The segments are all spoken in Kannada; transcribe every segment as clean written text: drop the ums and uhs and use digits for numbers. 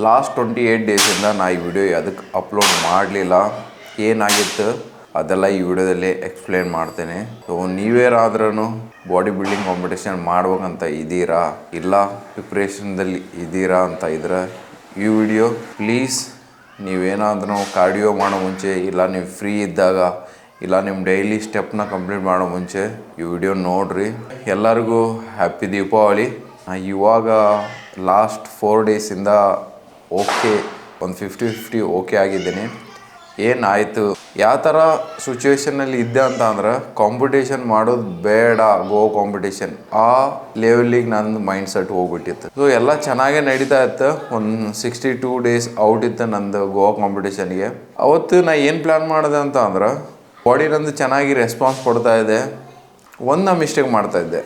ಲಾಸ್ಟ್ 28 ಡೇಸಿಂದ ನಾ ಈ ವಿಡಿಯೋ ಅದಕ್ಕೆ ಅಪ್ಲೋಡ್ ಮಾಡಲಿಲ್ಲ. ಏನಾಗಿತ್ತು ಅದೆಲ್ಲ ಈ ವಿಡಿಯೋದಲ್ಲಿ ಎಕ್ಸ್ಪ್ಲೇನ್ ಮಾಡ್ತೇನೆ. ಸೊ ನೀವೇನಾದ್ರೂ ಬಾಡಿ ಬಿಲ್ಡಿಂಗ್ ಕಾಂಪಿಟೇಷನ್ ಮಾಡ್ಬೇಕಂತ ಇದ್ದೀರಾ, ಇಲ್ಲ ಪ್ರಿಪ್ರೇಷನ್ದಲ್ಲಿ ಇದ್ದೀರಾ ಅಂತ ಇದ್ರೆ ಈ ವಿಡಿಯೋ ಪ್ಲೀಸ್ ನೀವೇನಾದ್ರೂ ಕಾರ್ಡಿಯೋ ಮಾಡೋ ಮುಂಚೆ, ಇಲ್ಲ ನೀವು ಫ್ರೀ ಇದ್ದಾಗ, ಇಲ್ಲ ನಿಮ್ಮ ಡೈಲಿ ಸ್ಟೆಪ್ನ ಕಂಪ್ಲೀಟ್ ಮಾಡೋ ಮುಂಚೆ ಈ ವಿಡಿಯೋ ನೋಡಿರಿ. ಎಲ್ಲರಿಗೂ ಹ್ಯಾಪಿ ದೀಪಾವಳಿ. ಇವಾಗ ಲಾಸ್ಟ್ 4 ಡೇಸಿಂದ ಓಕೆ, ಒಂದು 50-50 ಓಕೆ ಆಗಿದ್ದೀನಿ. ಏನಾಯಿತು, ಯಾವ ಥರ ಸಿಚುವೇಷನಲ್ಲಿ ಇದ್ದೆ ಅಂತ ಅಂದ್ರೆ ಕಾಂಪಿಟೇಷನ್ ಮಾಡೋದು ಬೇಡ, ಗೋ ಕಾಂಪಿಟೇಷನ್ ಆ ಲೆವೆಲಿಗೆ ನಂದು ಮೈಂಡ್ ಸೆಟ್ ಹೋಗ್ಬಿಟ್ಟಿತ್ತು. ಸೊ ಎಲ್ಲ ಚೆನ್ನಾಗೇ ನಡೀತಾ ಇತ್ತು. ಒಂದು 62 ಡೇಸ್ ಔಟ್ ಇತ್ತು ನಂದು ಗೋವಾ ಕಾಂಪಿಟೇಷನ್ಗೆ. ಅವತ್ತು ನಾ ಏನು ಪ್ಲ್ಯಾನ್ ಮಾಡಿದೆ ಅಂತ ಅಂದ್ರೆ ಬಾಡಿ ನಂದು ಚೆನ್ನಾಗಿ ರೆಸ್ಪಾನ್ಸ್ ಕೊಡ್ತಾ ಇದೆ. ಒಂದು ಮಿಸ್ಟೇಕ್ ಮಾಡ್ತಾಯಿದ್ದೆ.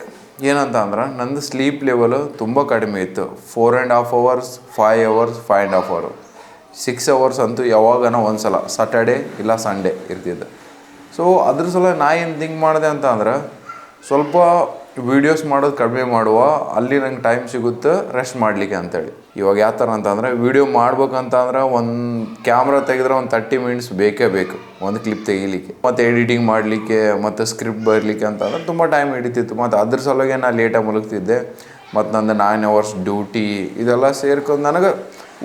ಏನಂತ ಅಂದ್ರೆ ನಂದು ಸ್ಲೀಪ್ ಲೆವೆಲು ತುಂಬ ಕಡಿಮೆ ಇತ್ತು. 4.5 hours, 5 hours, 5.5 hours, 6 hours ಅಂತೂ ಯಾವಾಗನ ಒಂದು ಸಲ ಸಾಟರ್ಡೆ ಇಲ್ಲ ಸಂಡೇ ಇರ್ತಿದ್ದೆ. ಸೊ ಅದ್ರ ಸಲ ನಾ ಏನು ಥಿಂಕ್ ಮಾಡಿದೆ ಅಂತ ಅಂದ್ರೆ ಸ್ವಲ್ಪ ವೀಡಿಯೋಸ್ ಮಾಡೋದು ಕಡಿಮೆ ಮಾಡುವ, ಅಲ್ಲಿ ನಂಗೆ ಟೈಮ್ ಸಿಗುತ್ತೆ ರೆಸ್ಟ್ ಮಾಡಲಿಕ್ಕೆ ಅಂತೇಳಿ. ಇವಾಗ ಯಾವ ಥರ ಅಂತಂದರೆ ವೀಡಿಯೋ ಮಾಡ್ಬೇಕಂತಂದ್ರೆ ಒಂದು ಕ್ಯಾಮ್ರಾ ತೆಗೆದ್ರೆ ಒಂದು 30 minutes ಬೇಕೇ ಬೇಕು ಒಂದು ಕ್ಲಿಪ್ ತೆಗಿಲಿಕ್ಕೆ, ಮತ್ತು ಎಡಿಟಿಂಗ್ ಮಾಡಲಿಕ್ಕೆ, ಮತ್ತು ಸ್ಕ್ರಿಪ್ಟ್ ಬರಲಿಕ್ಕೆ ಅಂತಂದ್ರೆ ತುಂಬ ಟೈಮ್ ಹಿಡಿತಿತ್ತು. ಮತ್ತು ಅದ್ರ ಸಲುವಾಗಿ ನಾನು ಲೇಟಾಗಿ ಮಲಗ್ತಿದ್ದೆ. ಮತ್ತು ನಂದು 9 hours ಡ್ಯೂಟಿ ಇದೆಲ್ಲ ಸೇರ್ಕೊಂಡು ನನಗೆ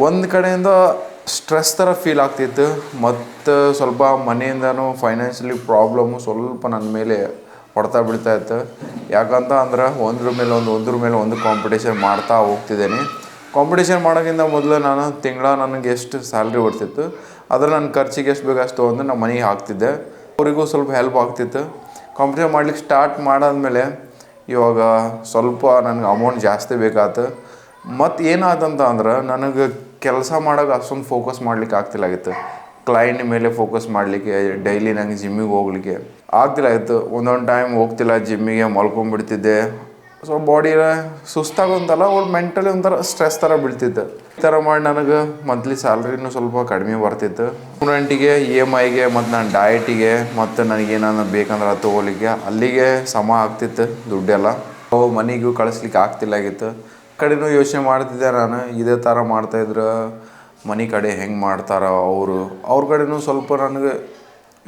ಒಂದು ಕಡೆಯಿಂದ ಸ್ಟ್ರೆಸ್ ಥರ ಫೀಲ್ ಆಗ್ತಿತ್ತು. ಮತ್ತು ಸ್ವಲ್ಪ ಮನೆಯಿಂದನೂ ಫೈನಾನ್ಷಿಯಲಿ ಪ್ರಾಬ್ಲಮ್ಮು ಸ್ವಲ್ಪ ನನ್ನ ಮೇಲೆ ಹೊಡ್ತಾ ಬಿಡ್ತಾ ಇತ್ತು. ಯಾಕಂತ ಅಂದ್ರೆ ಒಂದ್ರ ಮೇಲೆ ಒಂದು ಕಾಂಪಿಟೇಷನ್ ಮಾಡ್ತಾ ಹೋಗ್ತಿದ್ದೇನೆ. ಕಾಂಪಿಟೇಷನ್ ಮಾಡೋಕ್ಕಿಂತ ಮೊದಲು ನಾನು ನನಗೆ ಎಷ್ಟು ಸ್ಯಾಲ್ರಿ ಬರ್ತಿತ್ತು ಅದ್ರ ನನ್ನ ಖರ್ಚಿಗೆ ಎಷ್ಟು ಬೇಕು ಅಷ್ಟು ಒಂದು ನಮ್ಮ ಮನೆಗೆ ಹಾಕ್ತಿದ್ದೆ. ಅವರಿಗೂ ಸ್ವಲ್ಪ ಹೆಲ್ಪ್ ಆಗ್ತಿತ್ತು. ಕಾಂಪಿಟೇಷನ್ ಮಾಡ್ಲಿಕ್ಕೆ ಸ್ಟಾರ್ಟ್ ಮಾಡಾದ್ಮೇಲೆ ಇವಾಗ ಸ್ವಲ್ಪ ನನಗೆ ಅಮೌಂಟ್ ಜಾಸ್ತಿ ಬೇಕಾಯ್ತು. ಮತ್ತು ಏನಾದಂತ ಅಂದ್ರೆ ನನಗೆ ಕೆಲಸ ಮಾಡೋಕೆ ಅಷ್ಟೊಂದು ಫೋಕಸ್ ಮಾಡ್ಲಿಕ್ಕೆ ಆಗ್ತಿಲ್ಲಾಗಿತ್ತು. ಕ್ಲೈಂಟ್ ಮೇಲೆ ಫೋಕಸ್ ಮಾಡಲಿಕ್ಕೆ, ಡೈಲಿ ನಂಗೆ ಜಿಮ್ಮಿಗೆ ಹೋಗ್ಲಿಕ್ಕೆ ಆಗ್ತಿಲ್ಲಾಗಿತ್ತು. ಒಂದೊಂದು ಟೈಮ್ ಹೋಗ್ತಿಲ್ಲ ಜಿಮ್ಮಿಗೆ, ಮಲ್ಕೊಂಡ್ಬಿಡ್ತಿದ್ದೆ. ಸೊ ಬಾಡಿ ಸುಸ್ತಾಗೊಂತಲ್ಲ, ಅವ್ರು ಮೆಂಟಲಿ ಒಂಥರ ಸ್ಟ್ರೆಸ್ ಥರ ಬೀಳ್ತಿತ್ತು. ಈ ಥರ ಮಾಡಿ ನನಗೆ ಮಂತ್ಲಿ ಸ್ಯಾಲ್ರಿನೂ ಸ್ವಲ್ಪ ಕಡಿಮೆ ಬರ್ತಿತ್ತು. ರೆಂಟಿಗೆ, EMIಗೆ, ಮತ್ತು ನನ್ನ ಡಯಟಿಗೆ, ಮತ್ತು ನನಗೇನಾದ್ರು ಬೇಕಂದ್ರೆ ಅದು ತೊಗೊಲಿಕ್ಕೆ ಅಲ್ಲಿಗೆ ಸಮ ಆಗ್ತಿತ್ತು ದುಡ್ಡೆಲ್ಲ. ಮನೆಗೂ ಕಳಿಸ್ಲಿಕ್ಕೆ ಆಗ್ತಿಲ್ಲಾಗಿತ್ತು. ಕಡೆನೂ ಯೋಚನೆ ಮಾಡ್ತಿದ್ದೆ ನಾನು, ಇದೇ ಥರ ಮಾಡ್ತಾಯಿದ್ರೆ ಮನೆ ಕಡೆ ಹೆಂಗೆ ಮಾಡ್ತಾರ ಅವ್ರ ಕಡೆನೂ ಸ್ವಲ್ಪ ನನಗೆ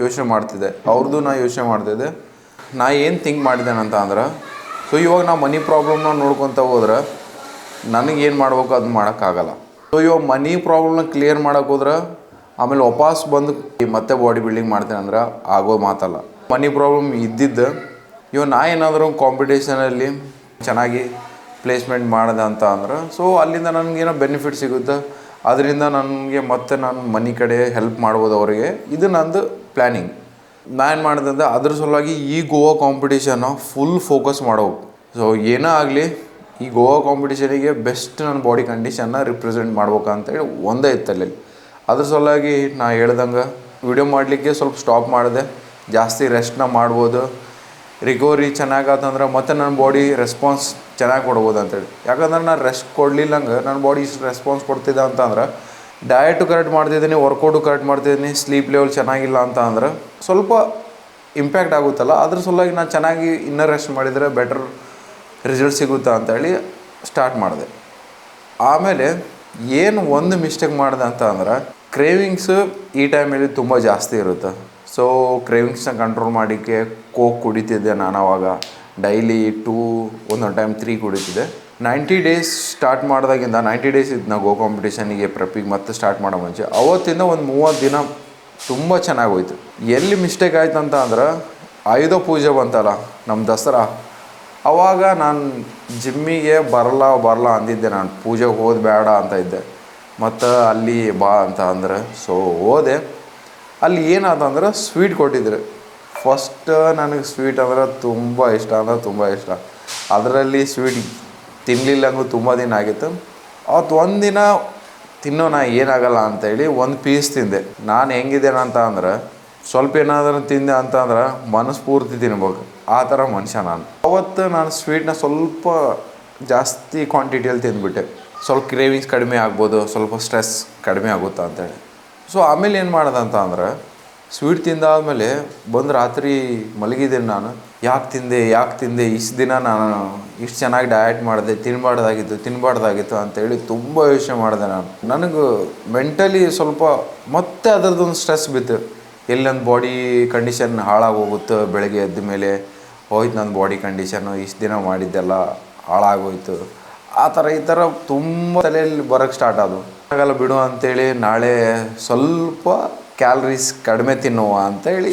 ಯೋಚನೆ ಮಾಡ್ತಿದ್ದೆ. ಅವ್ರದ್ದು ನಾ ಯೋಚನೆ ಮಾಡ್ತಿದ್ದೆ. ನಾ ಏನು ಥಿಂಕ್ ಮಾಡಿದ್ದೇನಂತ ಅಂದ್ರೆ, ಸೊ ಇವಾಗ ನಾ ಮನಿ ಪ್ರಾಬ್ಲಮ್ನ ನೋಡ್ಕೊತ ಹೋದ್ರೆ ನನಗೇನು ಮಾಡ್ಬೇಕು ಅದು ಮಾಡೋಕ್ಕಾಗಲ್ಲ. ಸೊ ಇವಾಗ ಮನಿ ಪ್ರಾಬ್ಲಮ್ನ ಕ್ಲಿಯರ್ ಮಾಡೋಕೆ ಹೋದ್ರೆ ಆಮೇಲೆ ವಾಪಸ್ ಬಂದು ಮತ್ತೆ ಬಾಡಿ ಬಿಲ್ಡಿಂಗ್ ಮಾಡ್ತೇನೆ ಅಂದ್ರೆ ಆಗೋ ಮಾತಲ್ಲ. ಮನಿ ಪ್ರಾಬ್ಲಮ್ ಇದ್ದಿದ್ದು ಇವಾಗ ನಾ ಏನಾದರೂ ಕಾಂಪಿಟೇಷನಲ್ಲಿ ಚೆನ್ನಾಗಿ ಪ್ಲೇಸ್ಮೆಂಟ್ ಮಾಡಿದೆ ಅಂತ ಅಂದ್ರೆ ಸೊ ಅಲ್ಲಿಂದ ನನಗೇನೋ ಬೆನಿಫಿಟ್ ಸಿಗುತ್ತೆ. ಅದರಿಂದ ನನಗೆ ಮತ್ತೆ ನಾನು ಮನೆ ಕಡೆ ಹೆಲ್ಪ್ ಮಾಡ್ಬೋದು ಅವರಿಗೆ. ಇದು ನಂದು ಪ್ಲ್ಯಾನಿಂಗ್. ನಾನು ಮಾಡಿದೆ ಅಂದರೆ ಅದ್ರ ಸಲುವಾಗಿ ಈ ಗೋವಾ ಕಾಂಪಿಟೇಷನ್ನು ಫುಲ್ ಫೋಕಸ್ ಮಾಡೋವು. ಸೊ ಏನೇ ಆಗಲಿ ಈ ಗೋವಾ ಕಾಂಪಿಟೇಷನಿಗೆ ಬೆಸ್ಟ್ ನನ್ನ ಬಾಡಿ ಕಂಡೀಷನ್ನ ರಿಪ್ರೆಸೆಂಟ್ ಮಾಡ್ಬೇಕಂತೇಳಿ ಒಂದೇ ಇತ್ತಲ್ಲಿ. ಅದ್ರ ಸಲುವಾಗಿ ನಾ ಹೇಳ್ದಂಗೆ ವಿಡಿಯೋ ಮಾಡಲಿಕ್ಕೆ ಸ್ವಲ್ಪ ಸ್ಟಾಪ್ ಮಾಡಿದೆ. ಜಾಸ್ತಿ ರೆಸ್ಟ್ನ ಮಾಡ್ಬೋದು. ರಿಕವರಿ ಚೆನ್ನಾಗಾತಂದ್ರೆ ಮತ್ತು ನನ್ನ ಬಾಡಿ ರೆಸ್ಪಾನ್ಸ್ ಚೆನ್ನಾಗಿ ಕೊಡ್ಬೋದು ಅಂತೇಳಿ. ಯಾಕಂದ್ರೆ ನಾನು ರೆಸ್ಟ್ ಕೊಡಲಿಲ್ಲಂಗೆ ನನ್ನ ಬಾಡಿ ಇಷ್ಟು ರೆಸ್ಪಾನ್ಸ್ ಕೊಡ್ತಿದ್ದೆ ಅಂತಂದ್ರೆ ಡಯಟು ಕರೆಕ್ಟ್ ಮಾಡ್ತಿದ್ದೀನಿ, ವರ್ಕೌಟು ಕರೆಕ್ಟ್ ಮಾಡ್ತಿದ್ದೀನಿ, ಸ್ಲೀಪ್ ಲೆವೆಲ್ ಚೆನ್ನಾಗಿಲ್ಲ ಅಂತ ಅಂದ್ರೆ ಸ್ವಲ್ಪ ಇಂಪ್ಯಾಕ್ಟ್ ಆಗುತ್ತಲ್ಲ. ಅದ್ರ ಸಲುವಾಗಿ ನಾನು ಚೆನ್ನಾಗಿ ಇನ್ನೂ ರೆಸ್ಟ್ ಮಾಡಿದರೆ ಬೆಟರ್ ರಿಸಲ್ಟ್ ಸಿಗುತ್ತಾ ಅಂತೇಳಿ ಸ್ಟಾರ್ಟ್ ಮಾಡಿದೆ. ಆಮೇಲೆ ಏನು ಒಂದು ಮಿಸ್ಟೇಕ್ ಮಾಡಿದೆ ಅಂತ ಅಂದ್ರೆ ಕ್ರೇವಿಂಗ್ಸು ಈ ಟೈಮಲ್ಲಿ ತುಂಬ ಜಾಸ್ತಿ ಇರುತ್ತೆ. ಸೊ ಕ್ರೇವಿಂಗ್ಸ್ನ ಕಂಟ್ರೋಲ್ ಮಾಡೋಕ್ಕೆ ಕೋಕ್ ಕುಡಿತಿದ್ದೆ ನಾನು. ಆವಾಗ ಡೈಲಿ 2, ಒಂದೊಂದು ಟೈಮ್ 3 ಕುಡಿತಿದ್ದೆ. 90 ಡೇಸ್ ಸ್ಟಾರ್ಟ್ ಮಾಡಿದಾಗಿಂದ 90 ಡೇಸ್ ಇದ್ದು ನಾವು ಗೋ ಕಾಂಪಿಟೇಷನಿಗೆ ಪ್ರೆಪ್ಪಿಗೆ ಮತ್ತೆ ಸ್ಟಾರ್ಟ್ ಮಾಡೋ ಮುಂಚೆ ಅವತ್ತಿಂದ ಒಂದು 30 ದಿನ ತುಂಬ ಚೆನ್ನಾಗಿ ಹೋಯ್ತು. ಎಲ್ಲಿ ಮಿಸ್ಟೇಕ್ ಆಯ್ತು ಅಂತ ಅಂದ್ರೆ ಆಯುಧ ಪೂಜೆ ಬಂತಲ್ಲ ನಮ್ಮ ದಸರಾ, ಆವಾಗ ನಾನು ಜಿಮ್ಮಿಗೆ ಬರಲ್ಲ ಅಂದಿದ್ದೆ. ನಾನು ಪೂಜೆಗೆ ಹೋದ ಅಂತ ಇದ್ದೆ. ಮತ್ತು ಅಲ್ಲಿ ಬಾ ಅಂತ ಅಂದ್ರೆ ಸೊ ಹೋದೆ. ಅಲ್ಲಿ ಏನಾದಂದ್ರೆ ಸ್ವೀಟ್ ಕೊಟ್ಟಿದ್ರು. ಫಸ್ಟ್ ನನಗೆ ಸ್ವೀಟ್ ಅಂದ್ರೆ ತುಂಬ ಇಷ್ಟ. ಅದರಲ್ಲಿ ಸ್ವೀಟ್ ತಿನ್ನಲಿಲ್ಲಂಗೂ ತುಂಬ ದಿನ ಆಗಿತ್ತು. ಅವತ್ತು ಒಂದಿನ ತಿನ್ನೋಣ ಏನಾಗಲ್ಲ ಅಂತೇಳಿ ಒಂದು ಪೀಸ್ ತಿಂದೆ. ನಾನು ಹೆಂಗಿದ್ದೇನಂತ ಅಂದ್ರೆ ಸ್ವಲ್ಪ ಏನಾದರೂ ತಿಂದೆ ಅಂತಂದ್ರೆ ಮನಸ್ಫೂರ್ತಿ ತಿನ್ಬೇಕು ಆ ಥರ ಮನುಷ್ಯ ನಾನು. ಅವತ್ತು ನಾನು ಸ್ವೀಟ್ನ ಸ್ವಲ್ಪ ಜಾಸ್ತಿ ಕ್ವಾಂಟಿಟಿಯಲ್ಲಿ ತಿಂದುಬಿಟ್ಟೆ. ಸ್ವಲ್ಪ ಕ್ರೇವಿಂಗ್ಸ್ ಕಡಿಮೆ ಆಗ್ಬೋದು, ಸ್ವಲ್ಪ ಸ್ಟ್ರೆಸ್ ಕಡಿಮೆ ಆಗುತ್ತಾ ಅಂತೇಳಿ. ಸೊ ಆಮೇಲೆ ಏನು ಮಾಡೋದಂತ ಅಂದ್ರೆ ಸ್ವೀಟ್ ತಿಂದಾದ್ಮೇಲೆ ಬಂದು ರಾತ್ರಿ ಮಲಗಿದ್ದೇನೆ ನಾನು. ಯಾಕೆ ತಿಂದೆ ಇಷ್ಟು ದಿನ ನಾನು ಇಷ್ಟು ಚೆನ್ನಾಗಿ ಡಯಟ್ ಮಾಡಿದೆ, ತಿನ್ನಬಾರ್ದಾಗಿತ್ತು ಅಂತೇಳಿ ತುಂಬ ಯೋಚನೆ ಮಾಡಿದೆ ನಾನು. ನನಗೆ ಮೆಂಟಲಿ ಸ್ವಲ್ಪ ಮತ್ತೆ ಅದರದ್ದೊಂದು ಸ್ಟ್ರೆಸ್ ಬಿತ್ತು. ಎಲ್ಲಿ ನನ್ನ ಬಾಡಿ ಕಂಡೀಷನ್ ಹಾಳಾಗೋಗುತ್ತೆ, ಬೆಳಗ್ಗೆ ಎದ್ದ ಮೇಲೆ ಹೋಯ್ತು ನನ್ನ ಬಾಡಿ ಕಂಡೀಷನ್ನು, ಇಷ್ಟು ದಿನ ಮಾಡಿದ್ದೆಲ್ಲ ಹಾಳಾಗೋಯ್ತು, ಆ ಥರ ಈ ಥರ ತುಂಬ ತಲೆಯಲ್ಲಿ ಬರೋಕ್ಕೆ ಸ್ಟಾರ್ಟ್ ಆದವು. ಆಗಲ್ಲ ಬಿಡು ಅಂತೇಳಿ ನಾಳೆ ಸ್ವಲ್ಪ ಕ್ಯಾಲರೀಸ್ ಕಡಿಮೆ ತಿನ್ನುವ ಅಂತೇಳಿ,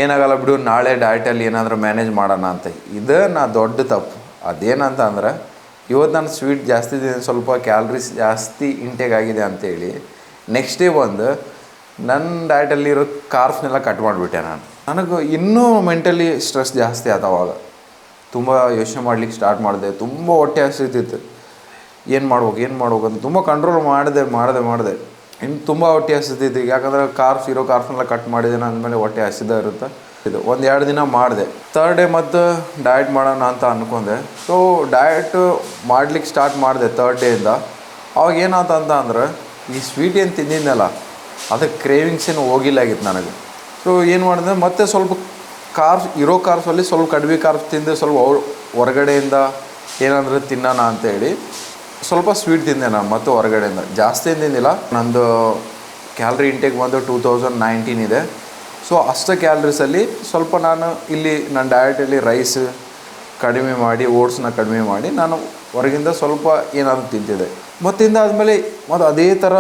ಏನಾಗಲ್ಲ ಬಿಡು ನಾಳೆ ಡಯಟಲ್ಲಿ ಏನಾದರೂ ಮ್ಯಾನೇಜ್ ಮಾಡೋಣ ಅಂತ. ಇದು ನಾ ದೊಡ್ಡ ತಪ್ಪು. ಅದೇನಂತ ಅಂದ್ರೆ ಇವತ್ತು ನಾನು ಸ್ವೀಟ್ ಜಾಸ್ತಿ ಸ್ವಲ್ಪ ಕ್ಯಾಲರೀಸ್ ಜಾಸ್ತಿ ಇಂಟೇಕ್ ಆಗಿದೆ ಅಂತೇಳಿ ನೆಕ್ಸ್ಟ್ ಡೇ ಬಂದು ನನ್ನ ಡಯಟಲ್ಲಿರೋ ಕಾರ್ಬ್ಸ್ನೆಲ್ಲ ಕಟ್ ಮಾಡಿಬಿಟ್ಟೆ ನಾನು. ನನಗೆ ಇನ್ನೂ ಮೆಂಟಲಿ ಸ್ಟ್ರೆಸ್ ಜಾಸ್ತಿ ಆದವಾಗ ತುಂಬ ಯೋಚನೆ ಮಾಡ್ಲಿಕ್ಕೆ ಸ್ಟಾರ್ಟ್ ಮಾಡಿದೆ. ತುಂಬ ಹೊಟ್ಟೆ ಹಸಿತಿತ್ತು, ಏನು ಮಾಡ್ಬೇಕು ಅಂತ ತುಂಬ ಕಂಟ್ರೋಲ್ ಮಾಡಿದೆ. ಇನ್ನು ತುಂಬ ಹೊಟ್ಟೆ ಹಸಿತಿತ್ತು. ಯಾಕಂದರೆ ಕಾರ್ಬ್ಸ್ನೆಲ್ಲ ಕಟ್ ಮಾಡಿದ್ದೇನೆ ಅಂದಮೇಲೆ ಹೊಟ್ಟೆ ಹಸಿದ ಇರುತ್ತೆ. ಇದು 1-2 ದಿನ ಮಾಡಿದೆ. ಥರ್ಡ್ ಡೇ ಮತ್ತು ಡಯಟ್ ಮಾಡೋಣ ಅಂತ ಅಂದ್ಕೊಂಡೆ. ಸೊ ಡಯಟ್ ಮಾಡ್ಲಿಕ್ಕೆ ಸ್ಟಾರ್ಟ್ ಮಾಡಿದೆ ಥರ್ಡ್ ಡೇಯಿಂದ. ಅವಾಗ ಏನಾಯ್ತು ಅಂದ್ರೆ ಈ ಸ್ವೀಟ್ ಏನು ತಿಂದಿದ್ದೆನಲ್ಲ ಅದಕ್ಕೆ ಕ್ರೇವಿಂಗ್ಸ್ ಏನು ಹೋಗಿಲ್ಲಾಗಿತ್ತು ನನಗೆ. ಸೊ ಏನು ಮಾಡಿದೆ, ಮತ್ತೆ ಸ್ವಲ್ಪ ಕಾರ್ಬ್ಸಲ್ಲಿ ಸ್ವಲ್ಪ ಕಡಿಮೆ ಕಾರ್ಬ್ಸ್ ತಿಂದು ಸ್ವಲ್ಪ ಹೊರಗಡೆಯಿಂದ ಏನಾದರೂ ತಿನ್ನೋಣ ಅಂತೇಳಿ ಸ್ವಲ್ಪ ಸ್ವೀಟ್ ತಿಂದೆ ನಾನು ಮತ್ತು ಹೊರಗಡೆಯಿಂದ. ಜಾಸ್ತಿ ತಿಂದಿಲ್ಲ. ನಂದು ಕ್ಯಾಲ್ರಿ ಇಂಟೇಕ್ ಬಂದು 2019 ಇದೆ. ಸೊ ಅಷ್ಟು ಕ್ಯಾಲ್ರೀಸಲ್ಲಿ ಸ್ವಲ್ಪ ನಾನು ಇಲ್ಲಿ ನನ್ನ ಡಯಟಲ್ಲಿ ರೈಸ್ ಕಡಿಮೆ ಮಾಡಿ, ಓಟ್ಸ್ನ ಕಡಿಮೆ ಮಾಡಿ ನಾನು ಹೊರಗಿಂದ ಸ್ವಲ್ಪ ಏನಾದರೂ ತಿಂತಿದ್ದೆ. ಮತ್ತು ತಿಂದಾದ್ಮೇಲೆ ಮತ್ತು ಅದೇ ಥರ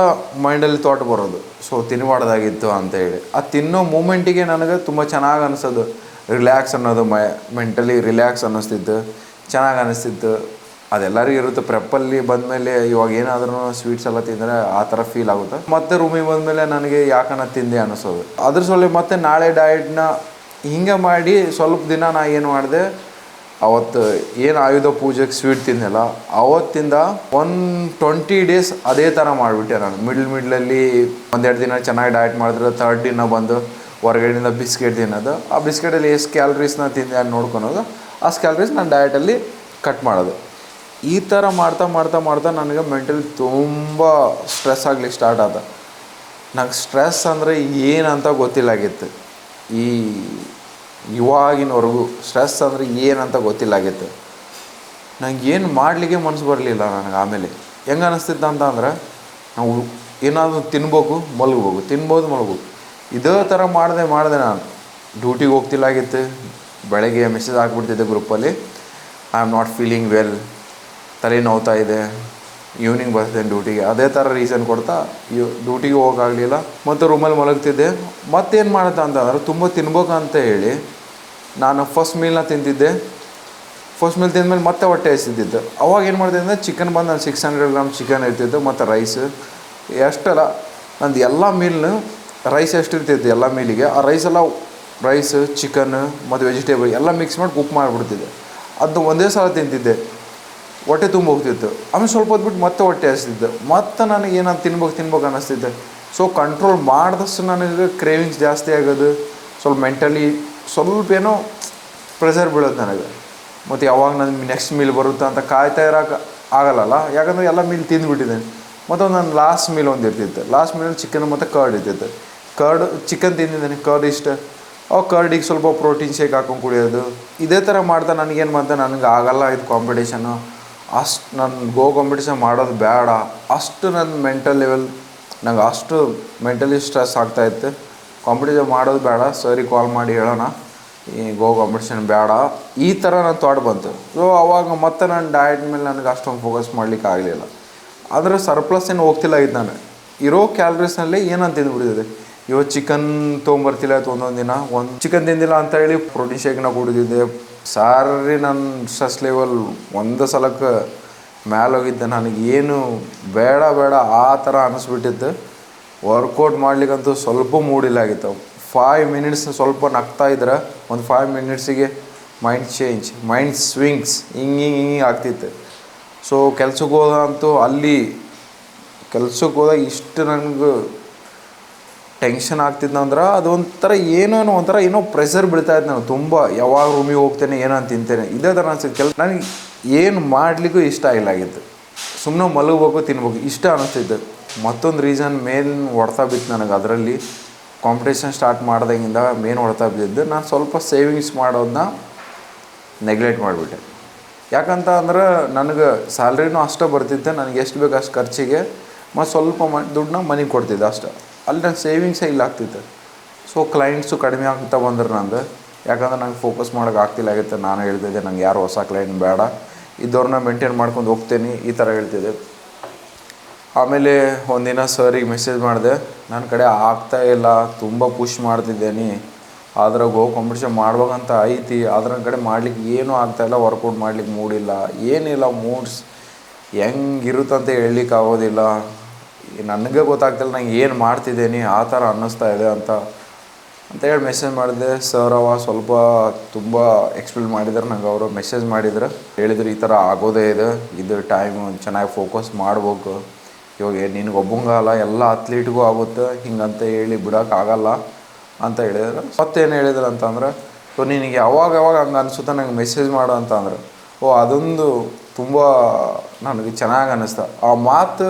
ಮೈಂಡಲ್ಲಿ ಥಾಟ್ ಬರೋದು, ಸೊ ತಿನ್ನಬಾರ್ದಾಗಿತ್ತು ಅಂತೇಳಿ. ಆ ತಿನ್ನೋ ಮೂಮೆಂಟಿಗೆ ನನಗೆ ತುಂಬ ಚೆನ್ನಾಗಿ ಅನಿಸೋದು, ರಿಲ್ಯಾಕ್ಸ್ ಅನ್ನೋದು, ಮೆಂಟಲಿ ರಿಲ್ಯಾಕ್ಸ್ ಅನ್ನಿಸ್ತಿತ್ತು, ಚೆನ್ನಾಗಿ ಅನ್ನಿಸ್ತಿತ್ತು. ಅದೆಲ್ಲರಿಗೂ ಇರುತ್ತೆ. ಪ್ರೆಪ್ಪಲ್ಲಿ ಬಂದಮೇಲೆ ಇವಾಗ ಏನಾದ್ರೂ ಸ್ವೀಟ್ಸ್ ಎಲ್ಲ ತಿಂದರೆ ಆ ಥರ ಫೀಲ್ ಆಗುತ್ತೆ. ಮತ್ತೆ ರೂಮಿಗೆ ಬಂದಮೇಲೆ ನನಗೆ ಯಾಕನ್ನ ತಿಂದೆ ಅನ್ನಿಸೋದು. ಅದ್ರ ಸಲ ಮತ್ತೆ ನಾಳೆ ಡಯಟ್ನ ಹಿಂಗೆ ಮಾಡಿ ಸ್ವಲ್ಪ ದಿನ ನಾ ಏನು ಮಾಡಿದೆ, ಅವತ್ತು ಏನು ಆಯುಧ ಪೂಜೆಗೆ ಸ್ವೀಟ್ ತಿಂದೆಲ್ಲ ಅವತ್ತಿಂದ 20 ಡೇಸ್ ಅದೇ ಥರ ಮಾಡಿಬಿಟ್ಟೆ ನಾನು. ಮಿಡ್ಲಲ್ಲಿ 1-2 ದಿನ ಚೆನ್ನಾಗಿ ಡಯಟ್ ಮಾಡಿದ್ರೆ ಥರ್ಡ್ ದಿನ ಬಂದು ಹೊರಗಡೆಯಿಂದ ಬಿಸ್ಕೆಟ್ ತಿನ್ನೋದು. ಆ ಬಿಸ್ಕೆಟಲ್ಲಿ ಎಷ್ಟು ಕ್ಯಾಲ್ರೀಸ್ನ ತಿಂದೆ ಅಂತ ನೋಡ್ಕೊಳೋದು, ಅಷ್ಟು ಕ್ಯಾಲ್ರೀಸ್ ನಾನು ಡಯಟಲ್ಲಿ ಕಟ್ ಮಾಡೋದು. ಈ ಥರ ಮಾಡ್ತಾ ನನಗೆ ಮೆಂಟಲಿ ತುಂಬ ಸ್ಟ್ರೆಸ್ ಆಗ್ಲಿಕ್ಕೆ ಸ್ಟಾರ್ಟ್ ಆದ. ನಂಗೆ ಸ್ಟ್ರೆಸ್ ಅಂದರೆ ಏನಂತ ಗೊತ್ತಿಲ್ಲಾಗಿತ್ತು. ಈ ಇವಾಗಿನವರೆಗೂ ಸ್ಟ್ರೆಸ್ ಅಂದರೆ ಏನಂತ ಗೊತ್ತಿಲ್ಲಾಗಿತ್ತು. ನಂಗೆ ಏನು ಮಾಡಲಿಕ್ಕೆ ಮನಸ್ಸು ಬರಲಿಲ್ಲ ನನಗೆ. ಆಮೇಲೆ ಹೆಂಗೆ ಅನ್ನಿಸ್ತಿತ್ತು ಅಂದ್ರೆ ನಾವು ಏನಾದರೂ ತಿನ್ಬೋದು ಮಲಗ್ಬೇಕು, ಇದೇ ಥರ ಮಾಡಿದೆ ನಾನು. ಡ್ಯೂಟಿಗೆ ಹೋಗ್ತಿಲ್ಲಾಗಿತ್ತು. ಬೆಳಗ್ಗೆ ಮೆಸೇಜ್ ಹಾಕ್ಬಿಡ್ತಿದ್ದೆ ಗ್ರೂಪಲ್ಲಿ, I am not feeling well, ತಲೆ ನೋವ್ತಾ ಇದೆ, ಈವ್ನಿಂಗ್ ಬರ್ತಿದ್ದೇನೆ ಡ್ಯೂಟಿಗೆ. ಅದೇ ಥರ ರೀಸನ್ ಕೊಡ್ತಾ ಡ್ಯೂಟಿಗೆ ಹೋಗೋಕ್ಕಾಗಲಿಲ್ಲ. ಮತ್ತು ರೂಮಲ್ಲಿ ಮಲಗ್ತಿದ್ದೆ. ಮತ್ತೇನು ಮಾಡುತ್ತೆ ಅಂತಂದ್ರೆ ತುಂಬ ತಿನ್ಬೇಕಂತ ಹೇಳಿ ನಾನು ಫಸ್ಟ್ ಮೀಲ್ನ ತಿಂತಿದ್ದೆ. ಫಸ್ಟ್ ಮೀಲ್ ತಿಂದಮೇಲೆ ಮತ್ತೆ ಹೊಟ್ಟೆ ಹಸಿತಿತ್ತು. ಅವಾಗ ಏನು ಮಾಡ್ತಿದ್ದೆ ಅಂದರೆ ಚಿಕನ್ ಬಂದು ನಾನು 600 ಗ್ರಾಮ್ ಚಿಕನ್ ಇರ್ತಿತ್ತು, ಮತ್ತು ರೈಸ್ ಎಷ್ಟಲ್ಲ ನಂದು ಎಲ್ಲ ಮೀಲ್ನು ರೈಸ್ ಎಷ್ಟಿರ್ತಿತ್ತು ಎಲ್ಲ ಮೀಲಿಗೆ, ಆ ರೈಸ್ ಚಿಕನ್ ಮತ್ತು ವೆಜಿಟೇಬಲ್ ಎಲ್ಲ ಮಿಕ್ಸ್ ಮಾಡಿ ಕುಕ್ ಮಾಡಿಬಿಡ್ತಿದ್ದೆ. ಅದು ಒಂದೇ ಸಲ ತಿಂತಿದ್ದೆ, ಹೊಟ್ಟೆ ತುಂಬ ಹೋಗ್ತಿತ್ತು. ಆಮೇಲೆ ಸ್ವಲ್ಪ ಹೊತ್ತು ಬಿಟ್ಟು ಮತ್ತೆ ಹೊಟ್ಟೆ ಹಸಿತಿದ್ದೆ. ಮತ್ತು ನನಗೆ ಏನಾದ್ರು ತಿನ್ಬೇಕು ಅನ್ನಿಸ್ತಿದ್ದೆ. ಸೊ ಕಂಟ್ರೋಲ್ ಮಾಡಿದಷ್ಟು ನನಗೆ ಕ್ರೇವಿಂಗ್ಸ್ ಜಾಸ್ತಿ ಆಗೋದು, ಸ್ವಲ್ಪ ಮೆಂಟಲಿ ಸ್ವಲ್ಪ ಏನೋ ಪ್ರೆಷರ್ ಬೀಳೋದು ನನಗೆ. ಮತ್ತು ಯಾವಾಗ ನನಗೆ ನೆಕ್ಸ್ಟ್ ಮೀಲ್ ಬರುತ್ತೆ ಅಂತ ಕಾಯ್ತಾ ಇರೋಕೆ ಆಗಲ್ಲಲ್ಲ, ಯಾಕಂದರೆ ಎಲ್ಲ ಮೀಲ್ ತಿಂದುಬಿಟ್ಟಿದ್ದೇನೆ. ಮತ್ತು ನನ್ನ ಲಾಸ್ಟ್ ಮೀಲ್ ಒಂದು ಇರ್ತಿತ್ತು. ಲಾಸ್ಟ್ ಮೀಲಲ್ಲಿ ಚಿಕನ್ ಮತ್ತು ಕರ್ಡ್ ಇರ್ತಿತ್ತು. ಚಿಕನ್ ತಿಂದಿದ್ದೇನೆ, ಕರ್ಡ್ ಇಷ್ಟ. ಕರ್ಡಿಗೆ ಸ್ವಲ್ಪ ಪ್ರೋಟೀನ್ ಶೇಕ್ ಹಾಕೊಂಡು ಕುಡಿಯೋದು. ಇದೇ ಥರ ಮಾಡ್ತಾ ನನಗೆ ಆಗಲ್ಲ ಇದು ಕಾಂಪಿಟೇಷನ್ನು, ಅಷ್ಟು ನಾನು ಕಾಂಪಿಟೇಷನ್ ಮಾಡೋದು ಬೇಡ, ಅಷ್ಟು ನನ್ನ ಮೆಂಟಲ್ ಲೆವೆಲ್ ನಂಗೆ ಅಷ್ಟು ಮೆಂಟಲಿ ಸ್ಟ್ರೆಸ್ ಆಗ್ತಾಯಿತ್ತು. ಕಾಂಪಿಟೇಷನ್ ಮಾಡೋದು ಬೇಡ, ಸರಿ ಕಾಲ್ ಮಾಡಿ ಹೇಳೋಣ ಈ ಕಾಂಪಿಟೇಷನ್ ಬೇಡ, ಈ ಥರ ನನ್ನ ಥಾಟ್ ಬಂತು. ಸೊ ಅವಾಗ ಮತ್ತೆ ನಾನು ಡಯಟ್ ಮೇಲೆ ನನಗೆ ಅಷ್ಟೊಂದು ಫೋಕಸ್ ಮಾಡಲಿಕ್ಕೆ ಆಗಲಿಲ್ಲ. ಆದರೆ ಸರ್ಪ್ಲಸ್ ಏನು ಹೋಗ್ತಿಲ್ಲಾಗಿತ್ತು. ನಾನು ಇರೋ ಕ್ಯಾಲರೀಸ್ನಲ್ಲಿ ಏನಂತ ತಿಂದುಬಿಟ್ಟಿದ್ದೆ. ಇವತ್ತು ಚಿಕನ್ ತೊಗೊಂಬರ್ತಿಲ್ಲ ಆಯ್ತು, ಒಂದೊಂದು ದಿನ ಚಿಕನ್ ತಿಂದಿಲ್ಲ ಅಂತ ಹೇಳಿ ಪ್ರೋಟೀನ್ ಶೇಕ್ನ ಕುಡಿದಿದ್ದೆ. ಸಾರಿ ನನ್ನ ಸ್ಟ್ರೆಸ್ ಲೆವೆಲ್ ಒಂದು ಸಲಕ್ಕೆ ಮೇಲೆ ಹೋಗಿದ್ದೆ. ನನಗೇನು ಬೇಡ ಆ ಥರ ಅನ್ನಿಸ್ಬಿಟ್ಟಿತ್ತು. ವರ್ಕೌಟ್ ಮಾಡ್ಲಿಕ್ಕಂತೂ ಸ್ವಲ್ಪ ಮೂಡಿಲ್ಲಾಗಿತ್ತು. 5 ಮಿನಿಟ್ಸ್ ಸ್ವಲ್ಪ ನಗ್ತಾ ಇದ್ರೆ ಒಂದು 5 ಮಿನಿಟ್ಸಿಗೆ ಮೈಂಡ್ ಸ್ವಿಂಗ್ಸ್ ಹಿಂಗೆ ಆಗ್ತಿತ್ತು. ಸೊ ಕೆಲ್ಸಕ್ಕೆ ಹೋದಂತೂ ಕೆಲ್ಸಕ್ಕೆ ಹೋದಾಗ ಇಷ್ಟು ನನಗೆ ಟೆನ್ಷನ್ ಆಗ್ತಿದ್ದಂದ್ರೆ ಅದು ಏನೋ ಪ್ರೆಷರ್ ಬೀಳ್ತಾಯಿತ್ತು ನನಗೆ ತುಂಬ. ಯಾವಾಗ ರೂಮಿಗೆ ಹೋಗ್ತೇನೆ ಏನೋ ತಿಂತೇನೆ ಇದೇ ಥರ ಅನಿಸ್ತಿತ್ತು. ನನಗೆ ಏನು ಮಾಡಲಿಕ್ಕೂ ಇಷ್ಟ ಆಗಿತ್ತು. ಸುಮ್ಮನೆ ಮಲಗಬೇಕು ತಿನ್ಬೇಕು ಇಷ್ಟ ಅನ್ನಿಸ್ತಿತ್ತು. ಮತ್ತೊಂದು ರೀಸನ್ ಮೇನ್ ಹೊಡ್ತಾ ಬಿತ್ತು ನನಗೆ. ಅದರಲ್ಲಿ ಕಾಂಪಿಟೇಷನ್ ಸ್ಟಾರ್ಟ್ ಮಾಡ್ದಂಗಿಂದ ಮೇನ್ ಹೊಡ್ತಾ ಬಿದ್ದಿದ್ದು ನಾನು ಸ್ವಲ್ಪ ಸೇವಿಂಗ್ಸ್ ಮಾಡೋದನ್ನ ನೆಗ್ಲೆಕ್ಟ್ ಮಾಡಿಬಿಟ್ಟೆ. ಯಾಕಂತ ಅಂದ್ರೆ ನನಗೆ ಸ್ಯಾಲ್ರಿನೂ ಅಷ್ಟೇ ಬರ್ತಿದ್ದೆ, ನನಗೆ ಎಷ್ಟು ಬೇಕು ಅಷ್ಟು ಖರ್ಚಿಗೆ ಮತ್ತು ಸ್ವಲ್ಪ ದುಡ್ಡನ್ನ ಮನೆಗೆ ಕೊಡ್ತಿದ್ದೆ ಅಷ್ಟೆ. ಅಲ್ಲಿ ನನ್ನ ಸೇವಿಂಗ್ಸೇ ಇಲ್ಲ ಆಗ್ತಿತ್ತು. ಸೊ ಕ್ಲೈಂಟ್ಸು ಕಡಿಮೆ ಆಗ್ತಾ ಬಂದ್ರೆ ನಂದು, ಯಾಕಂದ್ರೆ ನಂಗೆ ಫೋಕಸ್ ಮಾಡೋಕೆ ಆಗ್ತಿಲ್ಲಾಗಿತ್ತು. ನಾನು ಹೇಳ್ತಿದ್ದೆ ನಂಗೆ ಯಾರು ಹೊಸ ಕ್ಲೈಂಟ್ ಬೇಡ, ಇದ್ದವ್ರನ್ನ ಮೇಂಟೈನ್ ಮಾಡ್ಕೊಂಡು ಹೋಗ್ತೇನೆ ಈ ಥರ ಹೇಳ್ತಿದ್ದೆ. ಆಮೇಲೆ ಒಂದಿನ ಸರಿಗೆ ಮೆಸೇಜ್ ಮಾಡಿದೆ, ನನ್ನ ಕಡೆ ಆಗ್ತಾಯಿಲ್ಲ, ತುಂಬ ಪುಷ್ ಮಾಡ್ತಿದ್ದೇನೆ, ಆದ್ರೆ ಕಾಂಪಿಟೇಷನ್ ಮಾಡ್ಬೇಕಂತ ಐತಿ, ಆದ್ರೆ ನನ್ನ ಕಡೆ ಮಾಡ್ಲಿಕ್ಕೆ ಏನೂ ಆಗ್ತಾಯಿಲ್ಲ, ವರ್ಕೌಟ್ ಮಾಡ್ಲಿಕ್ಕೆ ಮೂಡಿಲ್ಲ, ಏನಿಲ್ಲ ಮೂಡ್ಸ್ ಹೆಂಗಿರುತ್ತಂತ ಹೇಳಲಿಕ್ಕೆ ಆಗೋದಿಲ್ಲ, ನನಗೆ ಗೊತ್ತಾಗ್ತಿಲ್ಲ ನಂಗೆ ಏನು ಮಾಡ್ತಿದ್ದೇನೆ ಆ ಥರ ಅನ್ನಿಸ್ತಾ ಇದೆ ಅಂತ ಹೇಳಿ ಮೆಸೇಜ್ ಮಾಡಿದೆ. ಸರ್ ಅವ ಸ್ವಲ್ಪ ತುಂಬ ಎಕ್ಸ್ಪ್ಲೇನ್ ಮಾಡಿದ್ರು ನಂಗೆ. ಅವರು ಮೆಸೇಜ್ ಮಾಡಿದ್ರು, ಹೇಳಿದ್ರು ಈ ಥರ ಆಗೋದೇ ಇದೆ, ಇದು ಟೈಮ್ ಚೆನ್ನಾಗಿ ಫೋಕಸ್ ಮಾಡ್ಬೇಕು, ಇವಾಗ ನಿನಗೆ ಒಬ್ಬಂಗಲ್ಲ ಎಲ್ಲ ಅಥ್ಲೀಟ್ಗೂ ಆಗುತ್ತೆ, ಹಿಂಗಂತ ಹೇಳಿ ಬಿಡೋಕ್ಕಾಗಲ್ಲ ಅಂತ ಹೇಳಿದ್ರು. ಮತ್ತೇನು ಹೇಳಿದ್ರು ಅಂತಂದ್ರೆ, ಸೊ ನಿನಗೆ ಯಾವಾಗ ಹಂಗೆ ಅನಿಸುತ್ತೆ ನಂಗೆ ಮೆಸೇಜ್ ಮಾಡು ಅಂತಂದ್ರೆ, ಅದೊಂದು ತುಂಬ ನನಗೆ ಚೆನ್ನಾಗಿ ಅನ್ನಿಸ್ತು. ಆ ಮಾತು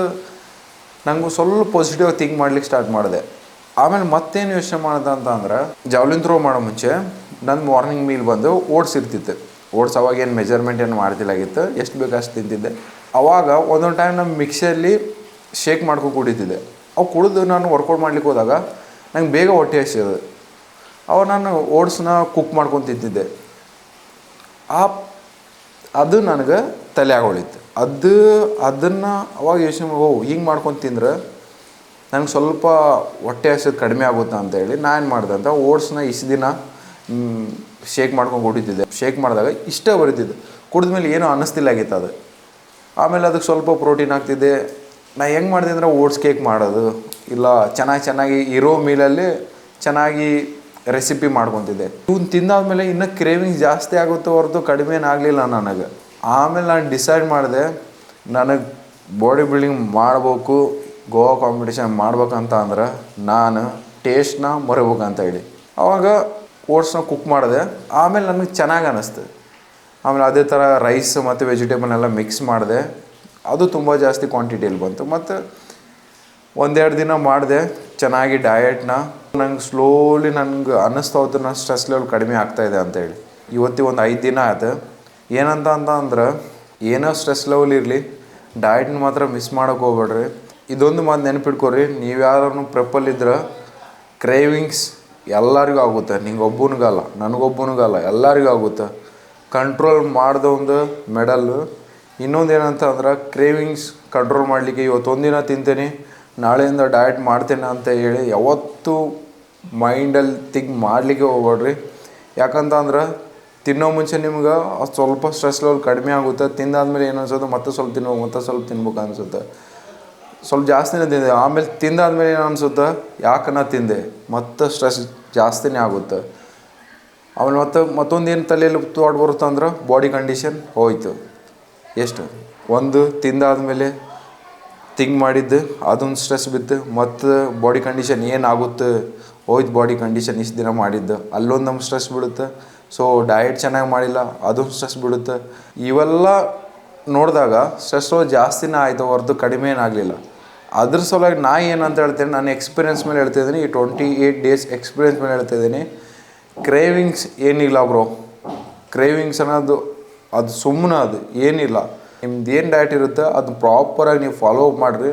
ನನಗೂ ಸ್ವಲ್ಪ ಪಾಸಿಟಿವ್ ಥಿಂಕ್ ಮಾಡ್ಲಿಕ್ಕೆ ಸ್ಟಾರ್ಟ್ ಮಾಡಿದೆ. ಆಮೇಲೆ ಮತ್ತೇನು ಯೋಚನೆ ಮಾಡಿದೆ ಅಂತಂದ್ರೆ, ಜಾವ್ಲಿನ್ ಥ್ರೋ ಮಾಡೋ ಮುಂಚೆ ನನ್ನ ಮಾರ್ನಿಂಗ್ ಮೀಲ್ ಬಂದು ಓಟ್ಸ್ ಇರ್ತಿತ್ತು. ಓಟ್ಸ್ ಅವಾಗ ಏನು ಮೆಜರ್ಮೆಂಟ್ ಏನು ಮಾಡ್ತಿಲ್ಲಾಗಿತ್ತು, ಎಷ್ಟು ಬೇಕು ಅಷ್ಟು ತಿಂತಿದ್ದೆ. ಅವಾಗ ಒಂದೊಂದು ಟೈಮ್ ನಮ್ಮ ಮಿಕ್ಸಿಯಲ್ಲಿ ಶೇಕ್ ಮಾಡ್ಕೊಂಡು ಕುಡಿತಿದ್ದೆ. ಅವು ಕುಡಿದು ನಾನು ವರ್ಕೌಟ್ ಮಾಡ್ಲಿಕ್ಕೆ ಹೋದಾಗ ನಂಗೆ ಬೇಗ ಹೊಟ್ಟೆ ಹಸಿಯೋದು. ಅವಾಗ ನಾನು ಓಟ್ಸ್ನ ಕುಕ್ ಮಾಡ್ಕೊಂಡು ತಿಂತಿದ್ದೆ. ಅದು ನನಗೆ ತಲೆ ಆಗೋಳಿತ್ತು. ಅದನ್ನು ಅವಾಗ ಯೋಚನೆ ಹಿಂಗೆ ಮಾಡ್ಕೊಂಡು ತಿಂದ್ರೆ ನಂಗೆ ಸ್ವಲ್ಪ ಹೊಟ್ಟೆ ಹಸಿಯೋದು ಕಡಿಮೆ ಆಗುತ್ತೆ ಅಂತೇಳಿ ನಾನು ಮಾಡಿದೆ ಅಂತ ಓಟ್ಸ್ನ ಇಷ್ಟು ದಿನ ಶೇಕ್ ಮಾಡ್ಕೊಂಡು ಕುಡಿತಿದ್ದೆ. ಶೇಕ್ ಮಾಡಿದಾಗ ಇಷ್ಟ ಬರೀತಿದ್ದೆ, ಕುಡಿದ್ಮೇಲೆ ಏನೂ ಅನ್ನಿಸ್ತಿಲ್ಲಾಗಿತ್ತು ಅದು. ಆಮೇಲೆ ಅದಕ್ಕೆ ಸ್ವಲ್ಪ ಪ್ರೋಟೀನ್ ಹಾಕ್ತಿದ್ದೆ. ನಾ ಹೆಂಗೆ ಮಾಡಿದೆ ಅಂದರೆ ಓಟ್ಸ್ ಕೇಕ್ ಮಾಡೋದು, ಇಲ್ಲ ಚೆನ್ನಾಗಿ ಇರೋ ಮೀಲಲ್ಲಿ ಚೆನ್ನಾಗಿ ರೆಸಿಪಿ ಮಾಡ್ಕೊತಿದ್ದೆ. ಇವನು ತಿಂದಾದ್ಮೇಲೆ ಇನ್ನೂ ಕ್ರೇವಿಂಗ್ಸ್ ಜಾಸ್ತಿ ಆಗುತ್ತೆ ಹೊರತು ಕಡಿಮೆ ಆಗಲಿಲ್ಲ ನನಗೆ. ಆಮೇಲೆ ನಾನು ಡಿಸೈಡ್ ಮಾಡಿದೆ, ನನಗೆ ಬಾಡಿ ಬಿಲ್ಡಿಂಗ್ ಮಾಡಬೇಕು, ಗೋವಾ ಕಾಂಪಿಟೇಷನ್ ಮಾಡ್ಬೇಕಂತ ಅಂದ್ರೆ ನಾನು ಟೇಸ್ಟ್ನ ಮರಿಬೇಕಂತ ಹೇಳಿ ಆವಾಗ ಓಟ್ಸ್ನ ಕುಕ್ ಮಾಡಿದೆ. ಆಮೇಲೆ ನನಗೆ ಚೆನ್ನಾಗಿ ಅನ್ನಿಸ್ತು. ಆಮೇಲೆ ಅದೇ ಥರ ರೈಸ್ ಮತ್ತು ವೆಜಿಟೇಬಲ್ನೆಲ್ಲ ಮಿಕ್ಸ್ ಮಾಡಿದೆ. ಅದು ತುಂಬ ಜಾಸ್ತಿ ಕ್ವಾಂಟಿಟಿಯಲ್ಲಿ ಬಂತು. ಮತ್ತು ಒಂದೆರಡು ದಿನ ಮಾಡಿದೆ ಚೆನ್ನಾಗಿ ಡಯಟ್ನ. ನಂಗೆ ಸ್ಲೋಲಿ ನನಗೆ ಅನ್ನಿಸ್ತಾ ಹೋಯ್ತು ನನ್ನ ಸ್ಟ್ರೆಸ್ ಲೆವೆಲ್ ಕಡಿಮೆ ಆಗ್ತಾಯಿದೆ ಅಂತೇಳಿ. ಇವತ್ತಿಗೆ ಒಂದು 5 ದಿನ ಆಯ್ತು. ಏನಂತ ಅಂದ್ರೆ ಏನೋ ಸ್ಟ್ರೆಸ್ ಲೆವೆಲ್ ಇರಲಿ, ಡಯಟ್ನ ಮಾತ್ರ ಮಿಸ್ ಮಾಡೋಕೆ ಹೋಗ್ಬೇಡ್ರಿ. ಇದೊಂದು ಮಾತು ನೆನಪಿಟ್ಕೊರಿ, ನೀವು ಯಾರು ಪ್ರೆಪ್ಪಲ್ಲಿದ್ರೆ ಕ್ರೇವಿಂಗ್ಸ್ ಎಲ್ಲರಿಗೂ ಆಗುತ್ತೆ, ನಿಂಗೆ ಒಬ್ಬನಿಗಲ್ಲ, ನನಗೊಬ್ಬನಿಗಲ್ಲ, ಎಲ್ಲರಿಗೂ ಆಗುತ್ತೆ. ಕಂಟ್ರೋಲ್ ಮಾಡಿದ ಒಂದು ಮೆಡಲ್ಲು. ಇನ್ನೊಂದು ಏನಂತ ಅಂದ್ರೆ ಕ್ರೇವಿಂಗ್ಸ್ ಕಂಟ್ರೋಲ್ ಮಾಡಲಿಕ್ಕೆ ಇವತ್ತೊಂದಿನ ತಿಂತೇನೆ, ನಾಳೆಯಿಂದ ಡಯಟ್ ಮಾಡ್ತೇನೆ ಅಂತ ಹೇಳಿ ಯಾವತ್ತೂ ಮೈಂಡಲ್ಲಿ ಥಿಂಕ್ ಮಾಡಲಿಕ್ಕೆ ಹೋಗ್ಬೇಡ್ರಿ. ಯಾಕಂತ ಅಂದ್ರೆ ತಿನ್ನೋ ಮುಂಚೆ ನಿಮ್ಗೆ ಸ್ವಲ್ಪ ಸ್ಟ್ರೆಸ್ ಲೆವೆಲ್ ಕಡಿಮೆ ಆಗುತ್ತೆ. ತಿಂದಾದ್ಮೇಲೆ ಏನು ಅನ್ಸುತ್ತೆ, ಮತ್ತೆ ಸ್ವಲ್ಪ ತಿನ್ಬೇಕು ಅನಿಸುತ್ತೆ. ಸ್ವಲ್ಪ ಜಾಸ್ತಿನೇ ತಿಂದೆ, ಆಮೇಲೆ ತಿಂದಾದ್ಮೇಲೆ ಏನು ಅನಿಸುತ್ತೆ, ಯಾಕೆ ನಾ ತಿಂದೆ, ಮತ್ತೆ ಸ್ಟ್ರೆಸ್ ಜಾಸ್ತಿನೇ ಆಗುತ್ತೆ. ಆಮೇಲೆ ಮತ್ತೊಂದು ಏನು ತಲೆಯಲ್ಲಿ ಥಾಟ್ ಬರುತ್ತೆ ಅಂದ್ರೆ ಬಾಡಿ ಕಂಡೀಷನ್ ಹೋಯ್ತು. ಎಷ್ಟು ಒಂದು ತಿಂದಾದ್ಮೇಲೆ ಥಿಂಕ್ ಮಾಡಿದ್ದು ಅದೊಂದು ಸ್ಟ್ರೆಸ್ ಬಿತ್ತು, ಮತ್ತು ಬಾಡಿ ಕಂಡೀಷನ್ ಏನಾಗುತ್ತೆ, ಹೋಯ್ತು ಬಾಡಿ ಕಂಡೀಷನ್ ಇಷ್ಟು ದಿನ ಮಾಡಿದ್ದು, ಅಲ್ಲೊಂದು ನಮ್ಗೆ ಸ್ಟ್ರೆಸ್ ಬಿಡುತ್ತೆ. ಸೊ ಡಯಟ್ ಚೆನ್ನಾಗಿ ಮಾಡಿಲ್ಲ, ಅದೊಂದು ಸ್ಟ್ರೆಸ್ ಬಿಡುತ್ತೆ. ಇವೆಲ್ಲ ನೋಡಿದಾಗ ಸ್ಟ್ರೆಸ್ಸು ಜಾಸ್ತಿನೇ ಆಯಿತು ಹೊರತು ಕಡಿಮೆ ಏನಾಗಲಿಲ್ಲ. ಅದ್ರ ಸಲುವಾಗಿ ನಾ ಏನಂತ ಹೇಳ್ತೇನೆ, ನಾನು ಎಕ್ಸ್ಪೀರಿಯೆನ್ಸ್ ಮೇಲೆ ಹೇಳ್ತಾಯಿದ್ದೀನಿ, ಈ 28 ಡೇಸ್ ಎಕ್ಸ್ಪೀರಿಯೆನ್ಸ್ ಮೇಲೆ ಹೇಳ್ತಾಯಿದ್ದೀನಿ. ಕ್ರೇವಿಂಗ್ಸ್ ಏನಿಲ್ಲ ಬ್ರೋ, ಕ್ರೇವಿಂಗ್ಸ್ ಅನ್ನೋದು ಅದು ಸುಮ್ಮನೆ, ಅದು ಏನಿಲ್ಲ. ನಿಮ್ದು ಏನು ಡಯಟ್ ಇರುತ್ತೆ ಅದು ಪ್ರಾಪರಾಗಿ ನೀವು ಫಾಲೋ ಅಪ್ ಮಾಡಿರಿ.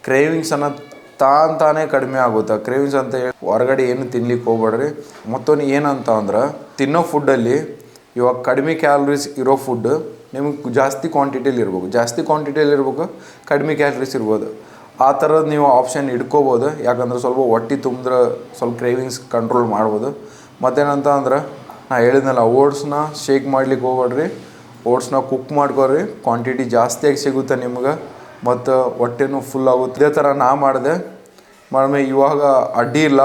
ಕ್ರೇವಿಂಗ್ಸ್ ಅನ್ನೋದು ತಾನೇ ಕಡಿಮೆ ಆಗುತ್ತೆ. ಕ್ರೇವಿಂಗ್ಸ್ ಅಂತ ಹೇಳಿ ಹೊರಗಡೆ ಏನು ತಿನ್ಲಿಕ್ಕೆ ಹೋಗ್ಬೇಡ್ರಿ. ಮತ್ತೊಂದು ಏನಂತ ಅಂದ್ರೆ, ತಿನ್ನೋ ಫುಡ್ಡಲ್ಲಿ ಇವಾಗ ಕಡಿಮೆ ಕ್ಯಾಲರೀಸ್ ಇರೋ ಫುಡ್ ನಿಮಗೆ ಜಾಸ್ತಿ ಕ್ವಾಂಟಿಟಿಯಲ್ಲಿ ಇರ್ಬೇಕು, ಕಡಿಮೆ ಕ್ಯಾಲರೀಸ್ ಇರ್ಬೋದು. ಆ ಥರದ್ದು ನೀವು ಆಪ್ಷನ್ ಇಟ್ಕೋಬೋದು. ಯಾಕಂದ್ರೆ ಸ್ವಲ್ಪ ಹೊಟ್ಟೆ ತುಂಬಿದ್ರೆ ಸ್ವಲ್ಪ ಕ್ರೇವಿಂಗ್ಸ್ ಕಂಟ್ರೋಲ್ ಮಾಡ್ಬೋದು. ಮತ್ತೇನಂತ ಅಂದ್ರೆ ನಾ ಹೇಳಿದ್ನಲ್ಲ, ಓಟ್ಸ್ನ ಶೇಕ್ ಮಾಡ್ಲಿಕ್ಕೆ ಹೋಗ್ಬೇಡ್ರಿ, ಓಟ್ಸ್ನ ಕುಕ್ ಮಾಡ್ಕೊರಿ, ಕ್ವಾಂಟಿಟಿ ಜಾಸ್ತಿಯಾಗಿ ಸಿಗುತ್ತೆ ನಿಮ್ಗೆ, ಮತ್ತು ಹೊಟ್ಟೆನೂ ಫುಲ್ ಆಗುತ್ತೆ. ಇದೇ ಥರ ನಾ ಮಾಡಿದೆ. ಇವಾಗ ಅಡ್ಡಿ ಇಲ್ಲ,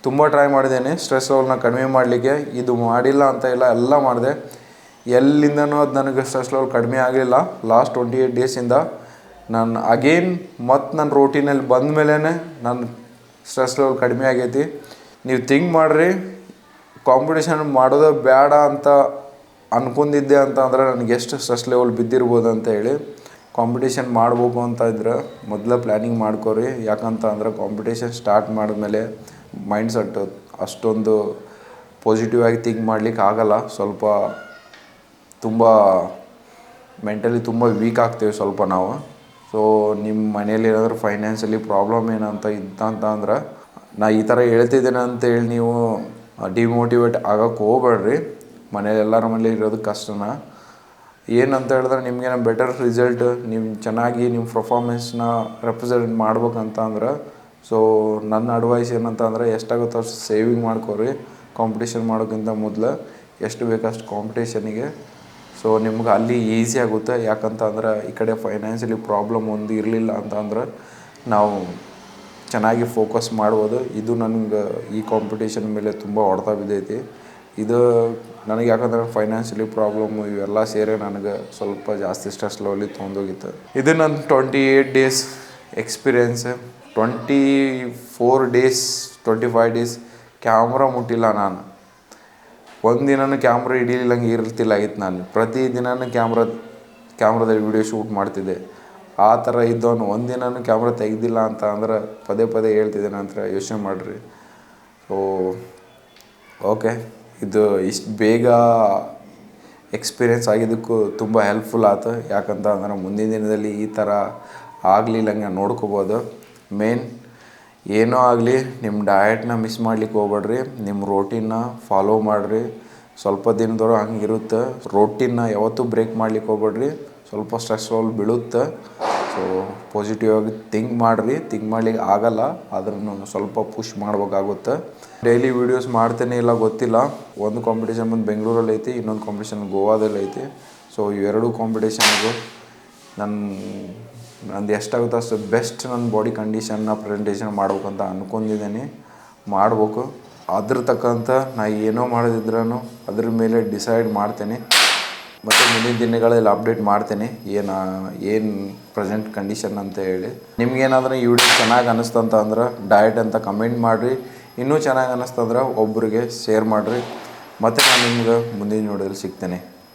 ತುಂಬ ಟ್ರೈ ಮಾಡಿದ್ದೇನೆ ಸ್ಟ್ರೆಸ್ ಲೆವೆಲ್ನ ಕಡಿಮೆ ಮಾಡಲಿಕ್ಕೆ. ಇದು ಮಾಡಿಲ್ಲ ಅಂತ ಇಲ್ಲ, ಎಲ್ಲ ಮಾಡಿದೆ. ಎಲ್ಲಿಂದನೂ ಅದು ನನಗೆ ಸ್ಟ್ರೆಸ್ ಲೆವೆಲ್ ಕಡಿಮೆ ಆಗಲಿಲ್ಲ. ಲಾಸ್ಟ್ 28 ಡೇಸಿಂದ ನಾನು ಅಗೇನ್ ಮತ್ತು ನನ್ನ ರೋಟೀನಲ್ಲಿ ಬಂದ ಮೇಲೇ ನನ್ನ ಸ್ಟ್ರೆಸ್ ಲೆವೆಲ್ ಕಡಿಮೆ ಆಗೈತಿ. ನೀವು ಥಿಂಕ್ ಮಾಡಿರಿ, ಕಾಂಪಿಟೇಷನ್ ಮಾಡೋದು ಬೇಡ ಅಂತ ಅನ್ಕೊಂಡಿದ್ದೆ ಅಂತ ಅಂದ್ರೆ ನನಗೆ ಎಷ್ಟು ಸ್ಟ್ರೆಸ್ ಲೆವೆಲ್ ಬಿದ್ದಿರ್ಬೋದು ಅಂತ ಹೇಳಿ. ಕಾಂಪಿಟೇಷನ್ ಮಾಡ್ಬೇಕು ಅಂತ ಇದ್ರೆ ಮೊದಲು ಪ್ಲ್ಯಾನಿಂಗ್ ಮಾಡ್ಕೊರಿ. ಯಾಕಂತ ಅಂದ್ರೆ ಕಾಂಪಿಟೇಷನ್ ಸ್ಟಾರ್ಟ್ ಮಾಡಿದ್ಮೇಲೆ ಮೈಂಡ್ ಸೆಟ್ ಅಷ್ಟೊಂದು ಪಾಸಿಟಿವ್ ಆಗಿ ಥಿಂಕ್ ಮಾಡ್ಲಿಕ್ಕೆ ಆಗಲ್ಲ. ಸ್ವಲ್ಪ ತುಂಬ ಮೆಂಟಲಿ ತುಂಬ ವೀಕ್ ಆಗ್ತೀವಿ ಸ್ವಲ್ಪ ನಾವು. ಸೊ ನಿಮ್ಮ ಮನೇಲಿ ಏನಾದರೂ ಫೈನಾನ್ಷಿಯಲಿ ಪ್ರಾಬ್ಲಮ್ ಏನಂತ ಇದ್ದಂತ ಅಂದ್ರೆ ನಾ ಈ ಥರ ಹೇಳ್ತಿದ್ದೇನೆ ಅಂತೇಳಿ ನೀವು ಡಿಮೋಟಿವೇಟ್ ಆಗೋಕ್ಕೆ ಹೋಗ್ಬೇಡ್ರಿ. ಮನೇಲಿ ಎಲ್ಲರ ಮನೇಲಿ ಇರೋದು ಕಷ್ಟನ. ಏನಂತ ಹೇಳಿದ್ರೆ ನಿಮಗೇನೋ ಬೆಟರ್ ರಿಸಲ್ಟ್, ನೀವು ಚೆನ್ನಾಗಿ ನಿಮ್ಮ ಪರ್ಫಾರ್ಮೆನ್ಸ್ನ ರೆಪ್ರೆಸೆಂಟ್ ಮಾಡ್ಬೇಕಂತ ಅಂದ್ರೆ ಸೊ ನನ್ನ ಅಡ್ವೈಸ್ ಏನಂತ ಅಂದರೆ ಎಷ್ಟಾಗುತ್ತೋ ಅಷ್ಟು ಸೇವಿಂಗ್ ಮಾಡ್ಕೊರಿ. ಕಾಂಪಿಟೇಷನ್ ಮಾಡೋಕ್ಕಿಂತ ಮೊದಲು ಎಷ್ಟು ಬೇಕಷ್ಟು ಕಾಂಪಿಟೇಷನಿಗೆ. ಸೊ ನಿಮ್ಗೆ ಅಲ್ಲಿ ಈಸಿ ಆಗುತ್ತೆ. ಯಾಕಂತ ಅಂದ್ರೆ ಈ ಕಡೆ ಫೈನಾನ್ಷಿಯಲಿ ಪ್ರಾಬ್ಲಮ್ ಒಂದು ಇರಲಿಲ್ಲ ಅಂತ ಅಂದ್ರೆ ನಾವು ಚೆನ್ನಾಗಿ ಫೋಕಸ್ ಮಾಡ್ಬೋದು. ಇದು ನನಗೆ ಈ ಕಾಂಪಿಟೇಷನ್ ಮೇಲೆ ತುಂಬ ಹೊಡೆತ ಬಿದ್ದೈತಿ. ಇದು ನನಗೆ ಯಾಕಂದ್ರೆ ಫೈನಾನ್ಷಿಯಲಿ ಪ್ರಾಬ್ಲಮ್ಮು ಇವೆಲ್ಲ ಸೇರಿ ನನಗೆ ಸ್ವಲ್ಪ ಜಾಸ್ತಿ ಸ್ಟ್ರೆಸ್ ಲೆವೆಲ್ಲಿ ತೊಗೊಂಡೋಗಿತ್ತು. ಇದು ನನ್ನ 28 days experience. 24 days 25 days camera ಮುಟ್ಟಿಲ್ಲ ನಾನು. ಒಂದಿನೂ ಕ್ಯಾಮ್ರಾ ಹಿಡಿಲಿಲ್ಲಂಗೆ ಇರ್ತಿಲ್ಲಾಗಿತ್ತು. ನಾನು ಪ್ರತಿದಿನವೂ ಕ್ಯಾಮ್ರಾದಲ್ಲಿ ವಿಡಿಯೋ ಶೂಟ್ ಮಾಡ್ತಿದ್ದೆ. ಆ ಥರ ಇದ್ದವನು ಒಂದಿನವೂ ಕ್ಯಾಮ್ರಾ ತೆಗೆದಿಲ್ಲ ಅಂತ ಅಂದ್ರೆ ಪದೇ ಪದೇ ಹೇಳ್ತಿದ್ದೇನೆ ಅಂತ ಯೋಚನೆ ಮಾಡಿರಿ. ಸೊ ಓಕೆ, ಇದು ಇಷ್ಟು ಬೇಗ ಎಕ್ಸ್ಪೀರಿಯೆನ್ಸ್ ಆಗಿದ್ದಕ್ಕೂ ತುಂಬ ಹೆಲ್ಪ್ಫುಲ್ ಆಯ್ತು. ಯಾಕಂತ ಅಂದ್ರೆ ಮುಂದಿನ ದಿನದಲ್ಲಿ ಈ ಥರ ಆಗಲಿಲ್ಲಂಗೆ ನೋಡ್ಕೋಬೋದು. ಮೇನ್ ಏನೋ ಆಗಲಿ ನಿಮ್ಮ ಡಯಟ್ನ ಮಿಸ್ ಮಾಡ್ಲಿಕ್ಕೆ ಹೋಗ್ಬೇಡ್ರಿ. ನಿಮ್ಮ ರೋಟೀನ್ನ ಫಾಲೋ ಮಾಡಿರಿ. ಸ್ವಲ್ಪ ದಿನದವರು ಹಂಗಿರುತ್ತೆ. ರೋಟೀನ್ನ ಯಾವತ್ತೂ ಬ್ರೇಕ್ ಮಾಡ್ಲಿಕ್ಕೆ ಹೋಗ್ಬೇಡ್ರಿ. ಸ್ವಲ್ಪ ಸ್ಟ್ರೆಸ್ ಲೆವೆಲ್ ಬೀಳುತ್ತೆ. ಸೊ ಪಾಸಿಟಿವ್ ಆಗಿ ಥಿಂಕ್ ಮಾಡಿರಿ. ಥಿಂಕ್ ಮಾಡ್ಲಿಕ್ಕೆ ಆಗಲ್ಲ, ಆದ್ರೂ ಸ್ವಲ್ಪ ಪುಷ್ ಮಾಡ್ಬೇಕಾಗುತ್ತೆ. ಡೈಲಿ ವೀಡಿಯೋಸ್ ಮಾಡ್ತೇನೆ ಇಲ್ಲ ಗೊತ್ತಿಲ್ಲ. ಒಂದು ಕಾಂಪಿಟೇಷನ್ ಬಂದು ಬೆಂಗಳೂರಲ್ಲಿ ಐತಿ, ಇನ್ನೊಂದು ಕಾಂಪಿಟೇಷನ್ ಗೋವಾದಲ್ಲಿ ಐತಿ. ಸೊ ಇವೆರಡು ಕಾಂಪಿಟೇಷನ್ಗೂ ನಂದು ಎಷ್ಟಾಗುತ್ತೋ ಅಷ್ಟು ಬೆಸ್ಟ್ ನನ್ನ ಬಾಡಿ ಕಂಡೀಷನ್ನ ಪ್ರೆಸೆಂಟೇಷನ್ ಮಾಡ್ಬೇಕಂತ ಅಂದ್ಕೊಂಡಿದ್ದೀನಿ. ಮಾಡ್ಬೇಕು. ಅದ್ರ ತಕ್ಕಂಥ ನಾ ಏನೋ ಮಾಡೋದಿದ್ರೂ ಅದ್ರ ಮೇಲೆ ಡಿಸೈಡ್ ಮಾಡ್ತೇನೆ. ಮತ್ತು ಮುಂದಿನ ದಿನಗಳಲ್ಲಿ ಅಪ್ಡೇಟ್ ಮಾಡ್ತೇನೆ ಏನು ಪ್ರೆಸೆಂಟ್ ಕಂಡೀಷನ್ ಅಂತ ಹೇಳಿ. ನಿಮ್ಗೇನಾದರೂ ಈ ವಿಡಿಯೋ ಚೆನ್ನಾಗಿ ಅನ್ನಿಸ್ತಂತ ಅಂದ್ರೆ ಡಯಟ್ ಅಂತ ಕಮೆಂಟ್ ಮಾಡಿರಿ. ಇನ್ನೂ ಚೆನ್ನಾಗಿ ಅನ್ನಿಸ್ತಂದ್ರೆ ಒಬ್ಬರಿಗೆ ಶೇರ್ ಮಾಡಿರಿ. ಮತ್ತು ನಾನು ನಿಮ್ಗೆ ಮುಂದಿನ ವಿಡಿಯೋದಲ್ಲಿ ಸಿಗ್ತೇನೆ.